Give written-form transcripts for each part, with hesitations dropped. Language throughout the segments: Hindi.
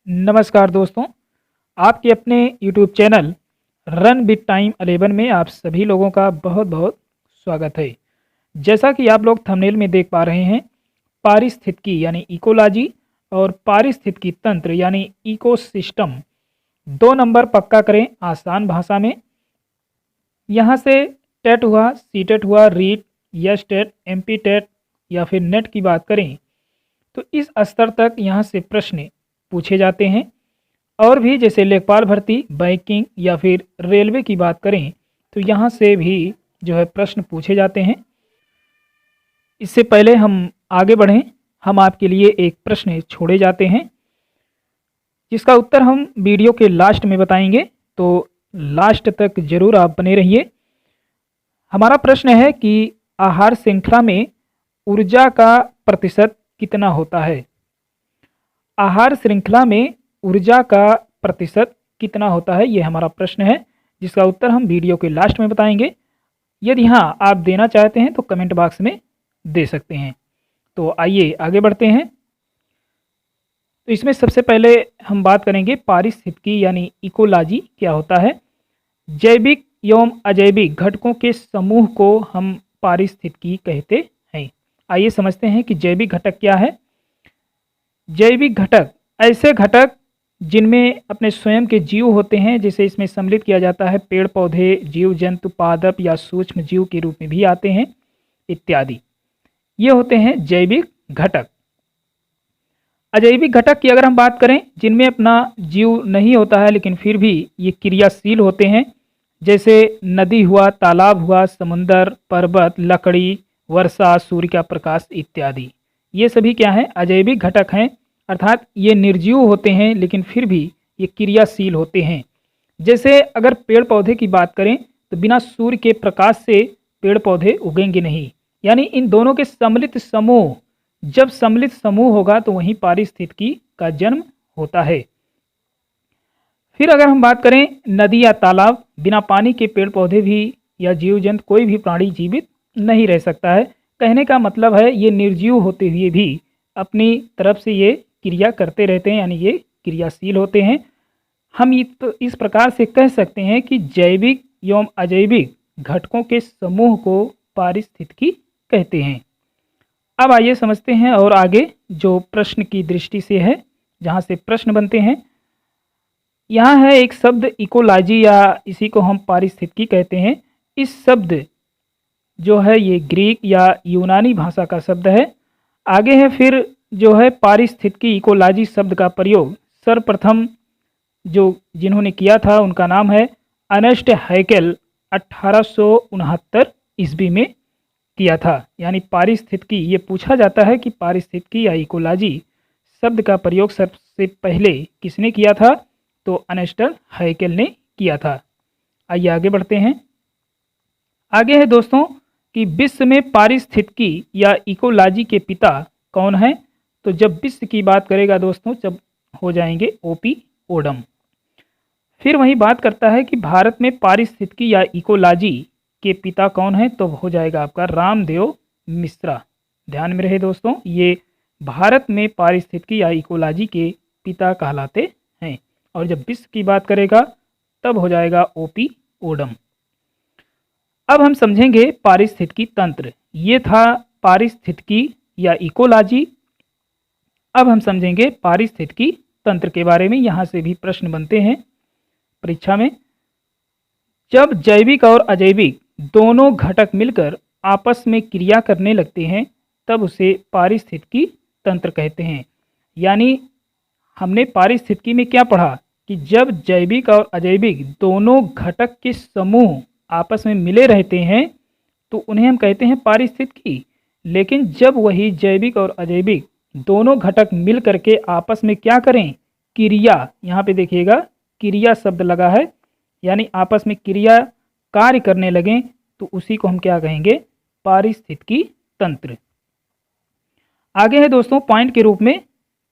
नमस्कार दोस्तों, आपके अपने YouTube channel run with time 11 में आप सभी लोगों का बहुत बहुत स्वागत है। जैसा कि आप लोग थंबनेल में देख पा रहे हैं, पारिस्थितिकी यानी इकोलॉजी और पारिस्थितिकी तंत्र यानी इकोसिस्टम 2 नंबर पक्का करें आसान भाषा में। यहाँ से टेट हुआ, सी टेट हुआ, रीट, यस टेट, MP टेट या फिर नेट की बात करें तो इस स्तर तक यहाँ से प्रश्न पूछे जाते हैं। और भी जैसे लेखपाल भर्ती, बैंकिंग या फिर रेलवे की बात करें तो यहाँ से भी जो है प्रश्न पूछे जाते हैं। इससे पहले हम आगे बढ़ें, हम आपके लिए एक प्रश्न छोड़े जाते हैं जिसका उत्तर हम वीडियो के लास्ट में बताएंगे, तो लास्ट तक जरूर आप बने रहिए। हमारा प्रश्न है कि आहार श्रृंखला में ऊर्जा का प्रतिशत कितना होता है। आहार श्रृंखला में ऊर्जा का प्रतिशत कितना होता है, ये हमारा प्रश्न है जिसका उत्तर हम वीडियो के लास्ट में बताएंगे। यदि हाँ आप देना चाहते हैं तो कमेंट बॉक्स में दे सकते हैं। तो आइए आगे बढ़ते हैं। तो इसमें सबसे पहले हम बात करेंगे पारिस्थितिकी यानी इकोलॉजी क्या होता है। जैविक एवं अजैविक घटकों के समूह को हम पारिस्थितिकी कहते हैं। आइए समझते हैं कि जैविक घटक क्या है। जैविक घटक ऐसे घटक जिनमें अपने स्वयं के जीव होते हैं, जिसे इसमें सम्मिलित किया जाता है पेड़ पौधे, जीव जंतु, पादप या सूक्ष्म जीव के रूप में भी आते हैं इत्यादि। ये होते हैं जैविक घटक। अजैविक घटक की अगर हम बात करें, जिनमें अपना जीव नहीं होता है लेकिन फिर भी ये क्रियाशील होते हैं, जैसे नदी हुआ, तालाब हुआ, समुंदर, पर्वत, लकड़ी, वर्षा, सूर्य का प्रकाश इत्यादि। ये सभी क्या हैं? अजैविक घटक हैं, अर्थात ये निर्जीव होते हैं लेकिन फिर भी ये क्रियाशील होते हैं। जैसे अगर पेड़ पौधे की बात करें तो बिना सूर्य के प्रकाश से पेड़ पौधे उगेंगे नहीं, यानी इन दोनों के सम्मिलित समूह, जब सम्मिलित समूह होगा तो वहीं पारिस्थितिकी का जन्म होता है। फिर अगर हम बात करें नदी या तालाब, बिना पानी के पेड़ पौधे भी या जीव जंतु कोई भी प्राणी जीवित नहीं रह सकता है। कहने का मतलब है ये निर्जीव होते हुए भी अपनी तरफ से ये क्रिया करते रहते हैं, यानी ये क्रियाशील होते हैं। हम इस प्रकार से कह सकते हैं कि जैविक एवं अजैविक घटकों के समूह को पारिस्थितिकी कहते हैं। अब आइए समझते हैं और आगे जो प्रश्न की दृष्टि से है, जहाँ से प्रश्न बनते हैं। यहाँ है एक शब्द इकोलॉजी, या इसी को हम पारिस्थितिकी कहते हैं। इस शब्द जो है ये ग्रीक या यूनानी भाषा का शब्द है। आगे है फिर जो है पारिस्थितिकी इकोलॉजी शब्द का प्रयोग सर्वप्रथम जिन्होंने किया था उनका नाम है अर्नेस्ट हैकेल, 1869 ईस्वी में किया था। यानी पारिस्थितिकी, ये पूछा जाता है कि पारिस्थितिकी या इकोलॉजी शब्द का प्रयोग सबसे पहले किसने किया था, तो अर्नेस्ट हैकेल ने किया था। आइए आगे बढ़ते हैं। आगे है दोस्तों कि विश्व में पारिस्थितिकी या इकोलॉजी के पिता कौन है। तो जब विश्व की बात करेगा दोस्तों, जब हो जाएंगे OP ओडम। फिर वही बात करता है कि भारत में पारिस्थितिकी या इकोलॉजी के पिता कौन है, तो हो जाएगा आपका रामदेव मिश्रा। ध्यान में रहे दोस्तों, ये भारत में पारिस्थितिकी या इकोलॉजी के पिता कहलाते हैं। और जब विश्व की बात करेगा तब हो जाएगा OP ओडम। अब हम समझेंगे पारिस्थितिकी तंत्र। ये था पारिस्थितिकी या इकोलॉजी। अब हम समझेंगे पारिस्थितिकी तंत्र के बारे में। यहाँ से भी प्रश्न बनते हैं परीक्षा में। जब जैविक और अजैविक दोनों घटक मिलकर आपस में क्रिया करने लगते हैं तब उसे पारिस्थितिकी तंत्र कहते हैं। यानी हमने पारिस्थितिकी में क्या पढ़ा कि जब जैविक और अजैविक दोनों घटक के समूह आपस में मिले रहते हैं तो उन्हें हम कहते हैं पारिस्थितिकी। लेकिन जब वही जैविक और अजैविक दोनों घटक मिल करके आपस में क्या करें, क्रिया, यहाँ पे देखिएगा क्रिया शब्द लगा है, यानी आपस में क्रिया कार्य करने लगें तो उसी को हम क्या कहेंगे, पारिस्थितिकी तंत्र। आगे है दोस्तों पॉइंट के रूप में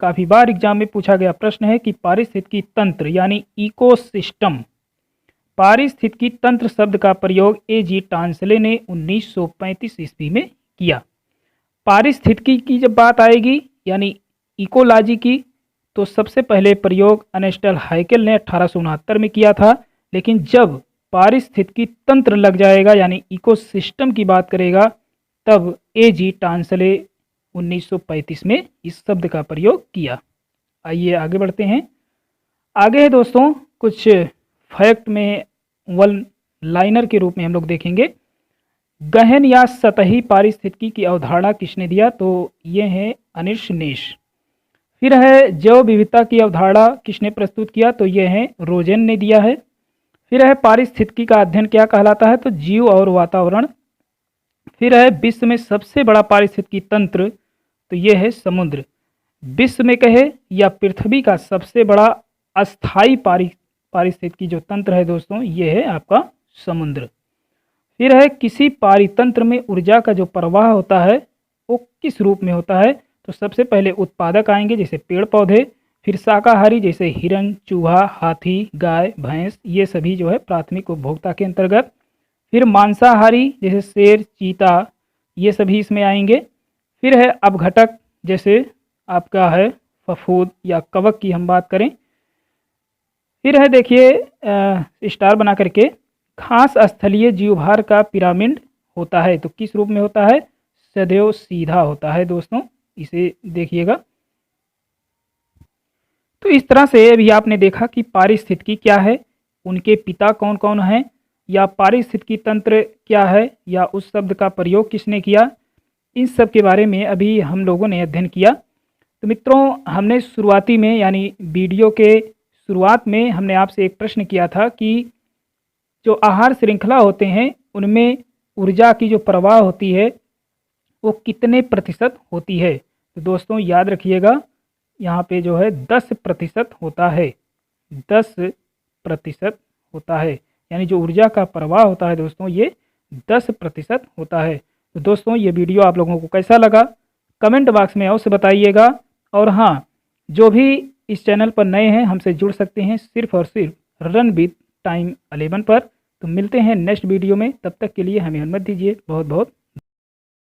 काफ़ी बार एग्जाम में पूछा गया प्रश्न है कि पारिस्थितिकी तंत्र यानी इकोसिस्टम। पारिस्थितिकी तंत्र शब्द का प्रयोग A.G. टांसले ने 1935 ईस्वी में किया। पारिस्थितिकी की जब बात आएगी यानी इकोलॉजी की, तो सबसे पहले प्रयोग अर्नेस्ट हाइकेल ने 1869 में किया था, लेकिन जब पारिस्थितिकी तंत्र लग जाएगा यानी इकोसिस्टम की बात करेगा तब A.G. टांसले 1935 में इस शब्द का प्रयोग किया। आइए आगे बढ़ते हैं। आगे है दोस्तों कुछ फैक्ट में वन लाइनर के रूप में हम लोग देखेंगे। गहन या सतही पारिस्थितिकी की अवधारणा किसने दिया? तो ये है अनिश नेश। फिर है जैव विविधता की अवधारणा किसने प्रस्तुत किया? तो ये है रोजेन ने दिया है। फिर है पारिस्थितिकी का अध्ययन क्या कहलाता है? तो जीव और वातावरण। फिर है विश्व में सबसे बड़ा पारिस्थितिकी तंत्र, तो ये है समुद्र। विश्व में कहे या पृथ्वी का सबसे बड़ा अस्थाई पारिस्थितिकी जो तंत्र है दोस्तों, ये है आपका समुद्र। फिर है किसी पारितंत्र में ऊर्जा का जो प्रवाह होता है वो किस रूप में होता है? तो सबसे पहले उत्पादक आएंगे जैसे पेड़ पौधे, फिर शाकाहारी जैसे हिरन, चूहा, हाथी, गाय, भैंस, ये सभी जो है प्राथमिक उपभोक्ता के अंतर्गत। फिर मांसाहारी जैसे शेर, चीता, ये सभी इसमें आएंगे। फिर है अपघटक जैसे आपका है फफूद या कवक की हम बात करें। फिर है देखिए स्टार बना करके घास स्थलीय जीवभार का पिरामिड होता है, तो किस रूप में होता है? सदैव सीधा होता है दोस्तों, इसे देखिएगा। तो इस तरह से अभी आपने देखा कि पारिस्थितिकी क्या है, उनके पिता कौन कौन हैं, या पारिस्थितिकी तंत्र क्या है, या उस शब्द का प्रयोग किसने किया, इन सब के बारे में अभी हम लोगों ने अध्ययन किया। तो मित्रों हमने शुरुआती में यानी वीडियो के शुरुआत में हमने आपसे एक प्रश्न किया था कि जो आहार श्रृंखला होते हैं उनमें ऊर्जा की जो प्रवाह होती है वो कितने प्रतिशत होती है? तो दोस्तों याद रखिएगा यहाँ पे जो है 10% होता है, 10% होता है, यानी जो ऊर्जा का प्रवाह होता है दोस्तों ये 10% होता है। तो दोस्तों ये वीडियो आप लोगों को कैसा लगा कमेंट बॉक्स में अवश्य बताइएगा। और हाँ, जो भी इस चैनल पर नए हैं हमसे जुड़ सकते हैं सिर्फ और सिर्फ रन विद टाइम 11 पर। तो मिलते हैं नेक्स्ट वीडियो में, तब तक के लिए हमें अनुमति दीजिए। बहुत बहुत